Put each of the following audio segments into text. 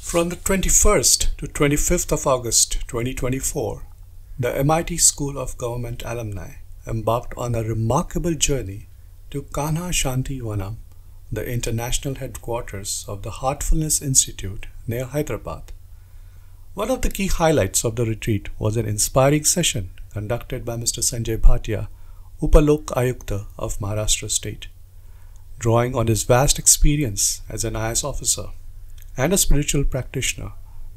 From the 21st to 25th of August 2024, the MIT School of Government alumni embarked on a remarkable journey to Kanha, Shanti, Vanam, the international headquarters of the Heartfulness Institute near Hyderabad. One of the key highlights of the retreat was an inspiring session conducted by Mr. Sanjay Bhatia, Upalok Ayukta of Maharashtra State. Drawing on his vast experience as an IS officer and a spiritual practitioner,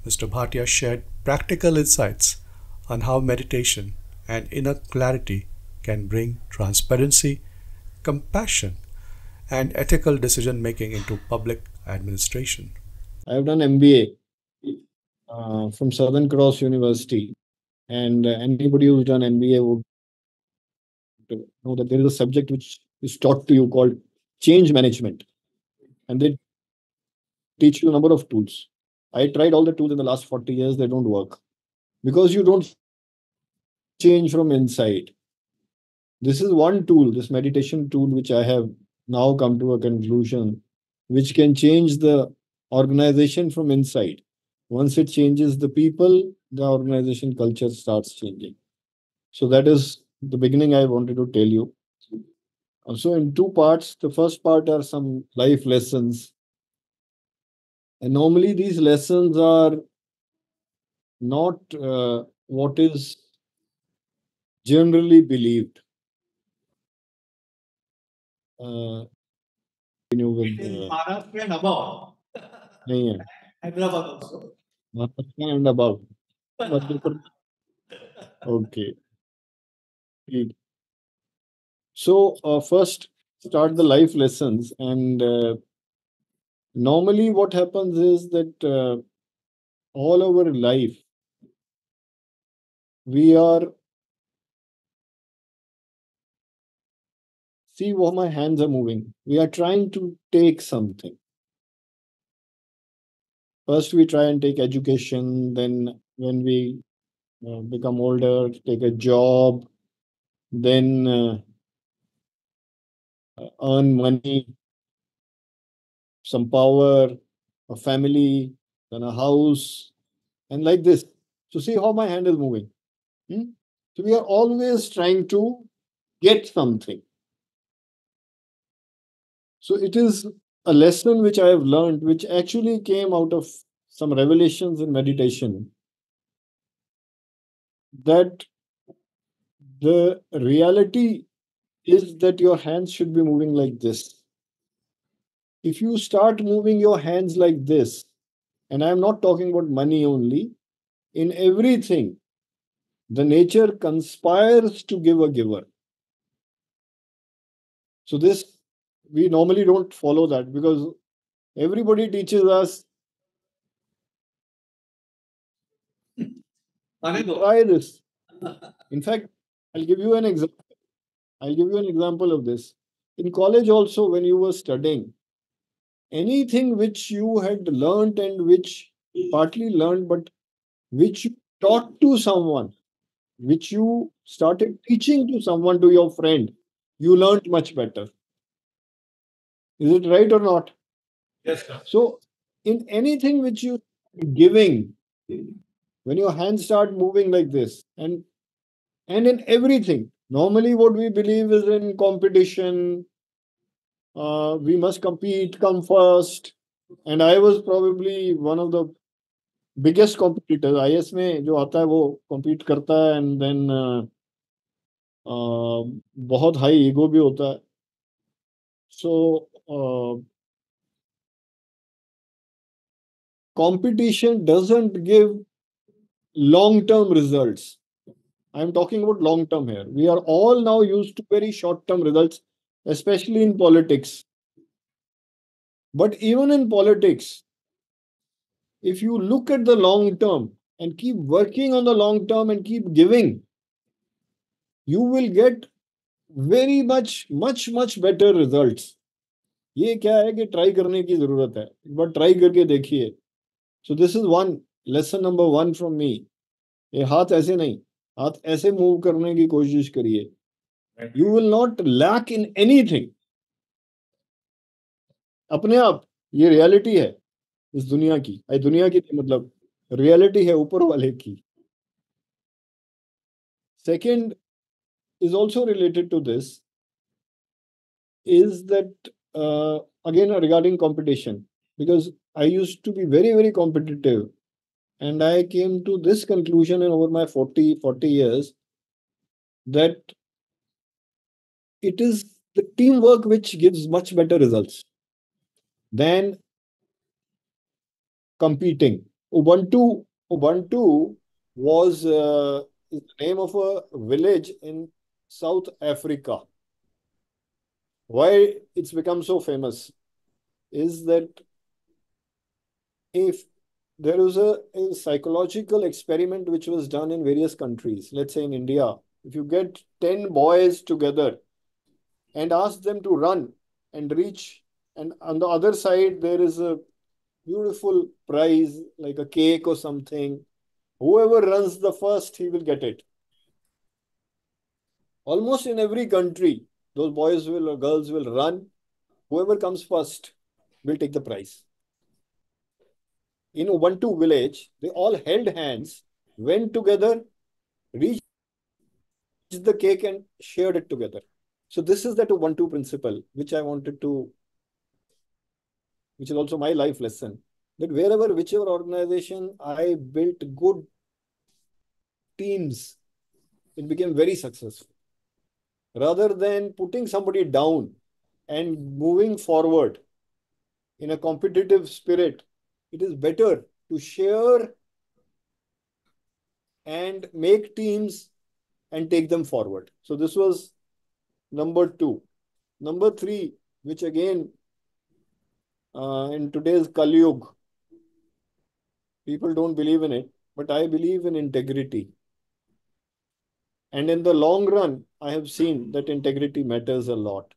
Mr. Bhatia shared practical insights on how meditation and inner clarity can bring transparency, compassion, and ethical decision making into public administration. I have done MBA from Southern Cross University, and anybody who's done MBA would know that there is a subject which is taught to you called change management, and they teach you a number of tools. I tried all the tools in the last 40 years, they don't work because you don't change from inside. This is one tool, this meditation tool, which I have now come to a conclusion, which can change the organization from inside. Once it changes the people, the organization culture starts changing. So that is the beginning I wanted to tell you. So in two parts, the first part are some life lessons. And normally these lessons are not what is generally believed. Maharashtra and above. नहीं है Hyderabad also. Maharashtra and above. Okay. So first start the life lessons, and normally what happens is that all our life we are, see how my hands are moving, we are trying to take something. First we try and take education, then when we become older, take a job, then earn money, some power, a family, then a house, and like this. So see how my hand is moving. So we are always trying to get something. So it is a lesson which I have learned, which actually came out of some revelations in meditation, that the reality is that your hands should be moving like this. If you start moving your hands like this, and I am not talking about money only, in everything, the nature conspires to give a giver. So this, we normally don't follow that because everybody teaches us, try this. In fact, I'll give you an example. Of this. In college also, when you were studying, anything which you had learned and which partly learned, but which you taught to someone, which you started teaching to someone, to your friend, you learned much better. Is it right or not? Yes, sir. So in anything which you giving, when your hands start moving like this, and in everything, normally what we believe is in competition, we must compete, come first. And I was probably one of the biggest competitors. IS में जो आता है वो compete करता है, and then बहुत high ego भी होता है. So competition doesn't give long-term results. I'm talking about long-term here. We are all now used to very short-term results, especially in politics. But even in politics, if you look at the long term and keep working on the long term and keep giving, you will get very much better results. ये क्या है कि try करने की जरूरत है, एक बार try करके देखिए. So this is one lesson number 1 from me. ये हाथ ऐसे नहीं, हाथ ऐसे मूव करने की कोशिश करिए. You will not lack in anything. अपने आप ये रियलिटी है. इस दुनिया की, दुनिया की मतलब रियलिटी है ऊपर वाले की. Second is also related to this, is that again regarding competition, because I used to be very, very competitive, and I came to this conclusion in over my 40 years that it is the teamwork which gives much better results than competing. Ubuntu was is the name of a village in South Africa. Why it's become so famous is that if there was a psychological experiment which was done in various countries, let's say in India, if you get 10 boys together and ask them to run and reach, and on the other side, there is a beautiful prize like a cake or something. Whoever runs the first, he will get it. Almost in every country, those boys will or girls will run. Whoever comes first will take the prize. In Ubuntu village, they all held hands, went together, reached the cake and shared it together. So this is that Ubuntu principle, which I wanted to, which is also my life lesson. That wherever, whichever organization I built good teams, it became very successful. Rather than putting somebody down and moving forward in a competitive spirit, it is better to share and make teams and take them forward. So this was number two. Number three, which again in today's Kali Yuga, people don't believe in it, but I believe in integrity. And in the long run, I have seen that integrity matters a lot.